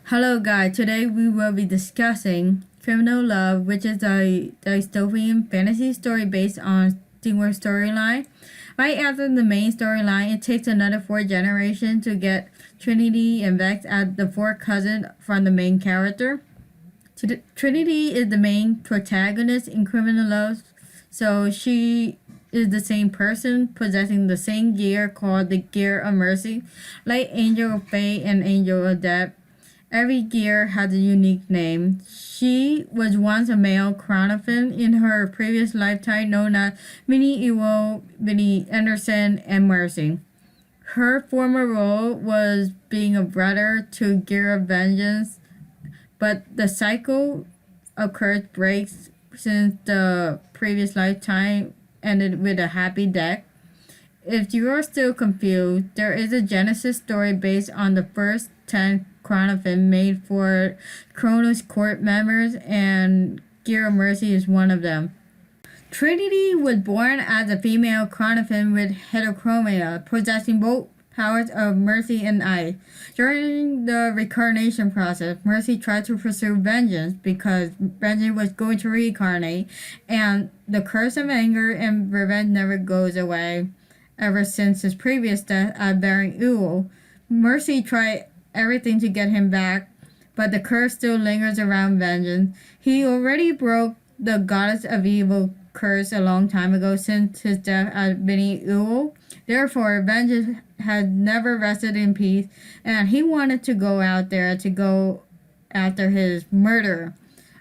Hello guys, today we will be discussing Criminal Love, which is a dystopian fantasy story based on teamwork storyline. Right after the main storyline, it takes another 4 generations to get Trinity and Vex as the fourth cousin from the main character. Trinity is the main protagonist in Criminal Love, so she is the same person possessing the same gear called the Gear of Mercy, like Angel of Fate and Angel of Death. Every gear has a unique name. She was once a male chronophin in her previous lifetime known as Minnie Evil, Minnie Anderson, and Mercy. Her former role was being a brother to Gear of Vengeance, but the cycle of curse breaks since the previous lifetime ended with a happy death. If you are still confused, there is a Genesis story based on the first 10 chronophin made for Kronos court members, and Gear of Mercy is one of them. Trinity was born as a female chronophin with heterochromia, possessing both powers of Mercy and Ice. During the reincarnation process, Mercy tried to pursue vengeance because vengeance was going to reincarnate, and the curse of anger and revenge never goes away. Ever since his previous death at bearing Uo, Mercy tried everything to get him back, but the curse still lingers around vengeance. He already broke the Goddess of Evil curse a long time ago since his death at Minnie Uo. Therefore, vengeance had never rested in peace, and he wanted to go out there to go after his murderer.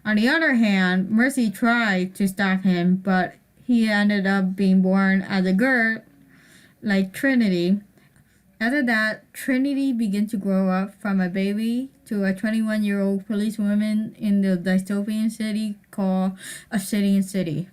On the other hand, Mercy tried to stop him, but he ended up being born as a girl, like Trinity. After that, Trinity began to grow up from a baby to a 21-year-old policewoman in the dystopian city called Obsidian City.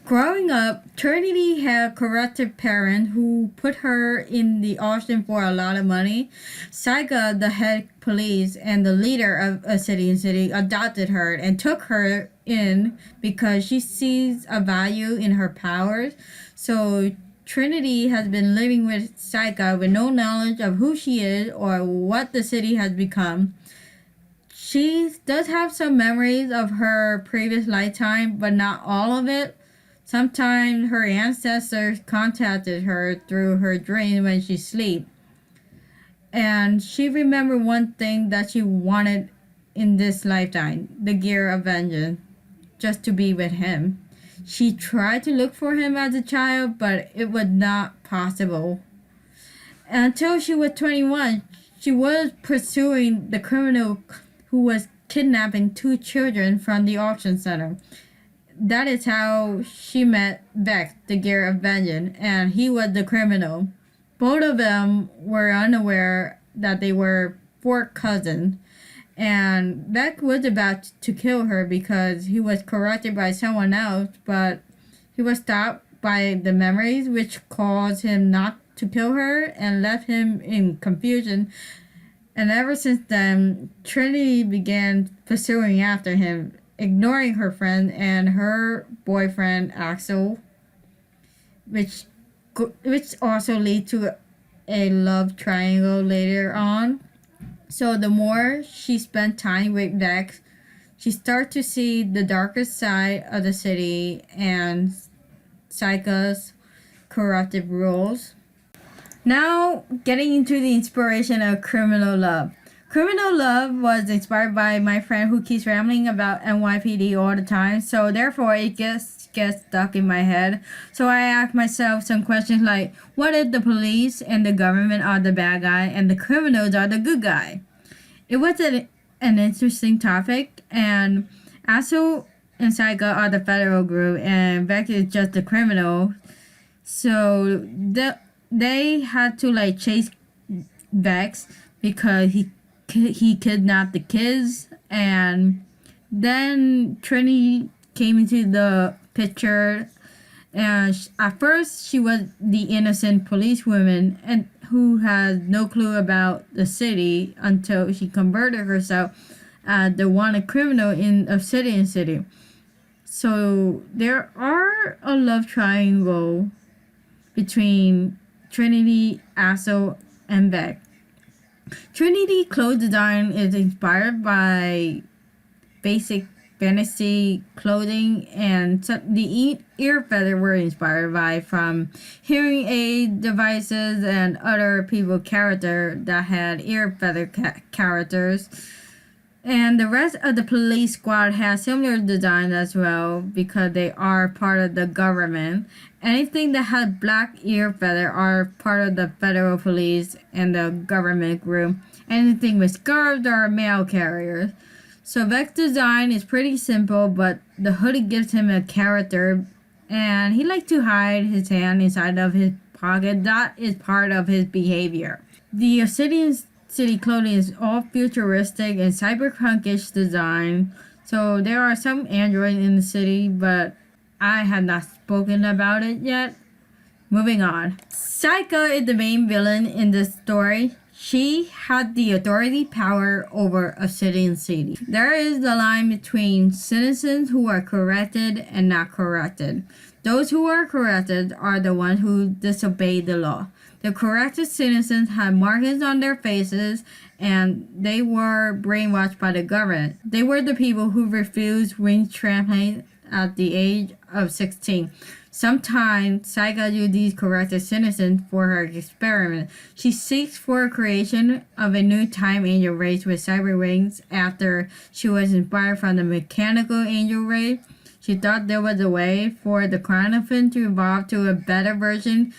Growing up, Trinity had a corrupted parent who put her in the auction for a lot of money. Saika, the head police and the leader of Obsidian City, adopted her and took her in because she sees a value in her powers. So Trinity has been living with Saika with no knowledge of who she is or what the city has become. She does have some memories of her previous lifetime, but not all of it. Sometimes her ancestors contacted her through her dream when she slept. And she remembered one thing that she wanted in this lifetime, the Gear of Vengeance, just to be with him. She tried to look for him as a child, but it was not possible. Until she was 21, she was pursuing the criminal who was kidnapping 2 children from the auction center. That is how she met Vex, the Gear of Vengeance, and he was the criminal. Both of them were unaware that they were 4 cousins, and Vex was about to kill her because he was corrupted by someone else, but he was stopped by the memories, which caused him not to kill her and left him in confusion. And ever since then, Trinity began pursuing after him, ignoring her friend and her boyfriend Axel, which also lead to a love triangle later on. So the more she spent time with Vex, she started to see the darkest side of the city and Saika's corruptive rules. Now, getting into the inspiration of Criminal Love. Criminal Love was inspired by my friend who keeps rambling about NYPD all the time, so therefore it gets stuck in my head. So I ask myself some questions like, what if the police and the government are the bad guy and the criminals are the good guy? It was an interesting topic, and Asu and Saika are the federal group and Vex is just the criminal. So they had to chase Vex because he kidnapped the kids, and then Trinity came into the picture, and at first she was the innocent policewoman and who had no clue about the city until she converted herself as the wanted criminal in Obsidian City. So there are a love triangle between Trinity, Aso, and Vex. Trinity clothes design is inspired by basic fantasy clothing, and the ear feather were inspired by from hearing aid devices and other people character that had ear feather characters. And the rest of the police squad has similar designs as well because they are part of the government. Anything that has black ear feather are part of the federal police and the government group. Anything with scarves are mail carriers. So Vex's design is pretty simple, but the hoodie gives him a character, and he likes to hide his hand inside of his pocket. That is part of his behavior. The Obsidian City clothing is all futuristic and cyberpunkish design. So there are some androids in the city, but I have not spoken about it yet. Moving on. Psycho is the main villain in this story. She had the authority power over Obsidian City. There is the line between citizens who are corrected and not corrected. Those who are corrected are the ones who disobey the law. The corrected citizens had markings on their faces, and they were brainwashed by the government. They were the people who refused wing trampling at the age of 16. Sometimes Psycho used these corrected citizens for her experiment. She seeks for creation of a new time angel race with cyber wings after she was inspired from the mechanical angel race. She thought there was a way for the chronophin to evolve to a better version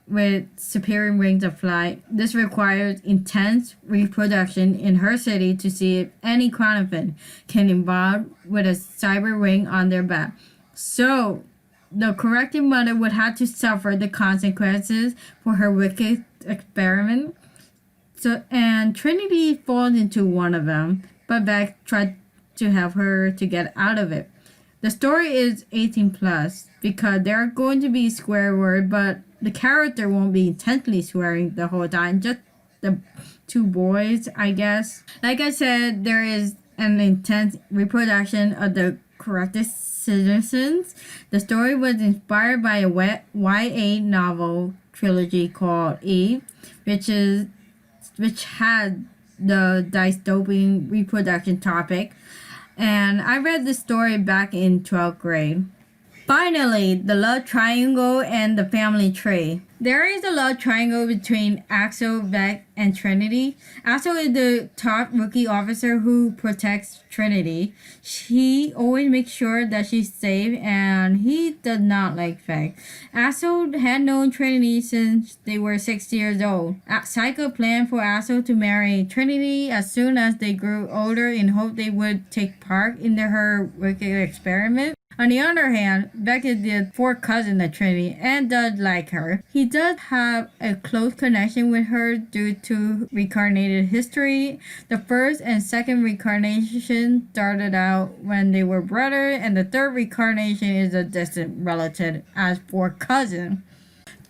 with superior wings of flight. This requires intense reproduction in her city to see if any chronophin can evolve with a cyber wing on their back. So, the corrected mother would have to suffer the consequences for her wicked experiment. And Trinity falls into one of them, but Vex tried to help her to get out of it. The story is 18 plus because there are going to be swear words, but the character won't be intensely swearing the whole time, just the two boys, I guess. Like I said, there is an intense reproduction of the corrected citizens. The story was inspired by a YA novel trilogy called Eve, which had the dystopian reproduction topic. And I read the story back in 12th grade. Finally, the love triangle and the family tree. There is a love triangle between Axel, Vex, and Trinity. Axel is the top rookie officer who protects Trinity. He always makes sure that she's safe, and he does not like Vex. Axel had known Trinity since they were 6 years old. Psycho planned for Axel to marry Trinity as soon as they grew older in hope they would take part in her wicked experiment. On the other hand, Vex is the fourth cousin of Trinity and does like her. He does have a close connection with her due to reincarnated history. The first and second reincarnation started out when they were brothers, and the third reincarnation is a distant relative as fourth cousin.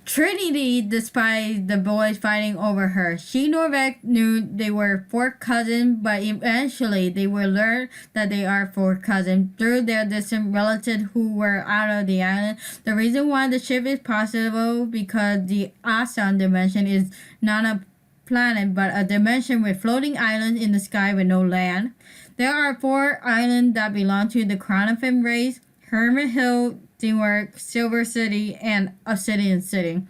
Trinity despised the boys fighting over her. She nor Vex knew they were fourth cousins, but eventually they will learn that they are fourth cousins through their distant relatives who were out of the island. The reason why the ship is possible because the Asan dimension is not a planet but a dimension with floating islands in the sky with no land. There are 4 islands that belong to the Chronophin race: Hermit Hill, Teamwork, Silver City, and Obsidian City.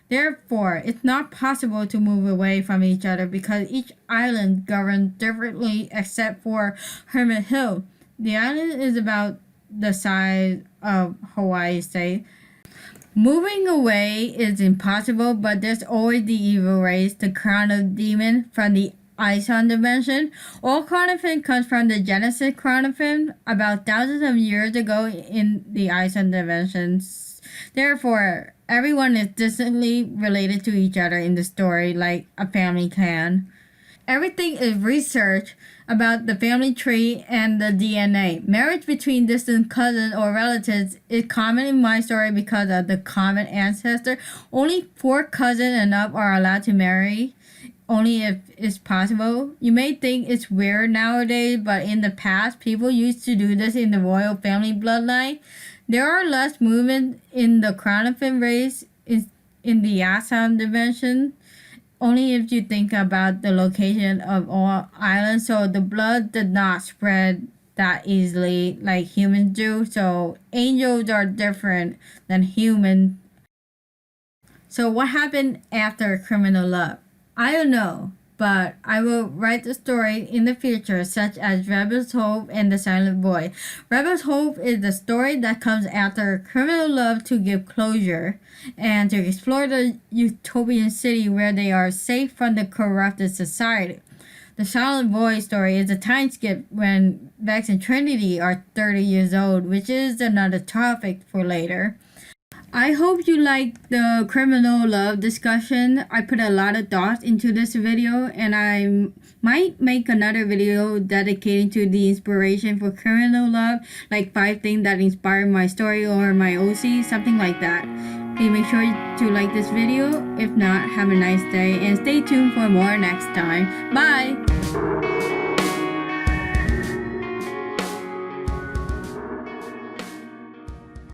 Therefore, it's not possible to move away from each other because each island governs differently except for Hermit Hill. The island is about the size of Hawaii state. Moving away is impossible, but there's always the evil race, the crown of demon from the Ison dimension. All chronophin comes from the Genesis chronophin about thousands of years ago in the Ison dimensions. Therefore, everyone is distantly related to each other in the story like a family clan. Everything is research about the family tree and the DNA. Marriage between distant cousins or relatives is common in my story because of the common ancestor. Only 4 cousins and up are allowed to marry, only if it's possible. You may think it's weird nowadays, but in the past, people used to do this in the royal family bloodline. There are less movement in the Chronophin race in the Assam dimension. only if you think about the location of all islands, so the blood did not spread that easily like humans do. So angels are different than humans. So what happened after Criminal Love? I don't know, but I will write the story in the future, such as Rebel's Hope and The Silent Boy. Rebel's Hope is the story that comes after Criminal Love to give closure and to explore the utopian city where they are safe from the corrupted society. The Silent Boy story is a time skip when Vex and Trinity are 30 years old, which is another topic for later. I hope you liked the Criminal Love discussion. I put a lot of thought into this video, and I might make another video dedicated to the inspiration for Criminal Love, like 5 things that inspired my story or my OC, something like that. Please make sure to like this video. If not, have a nice day and stay tuned for more next time. Bye!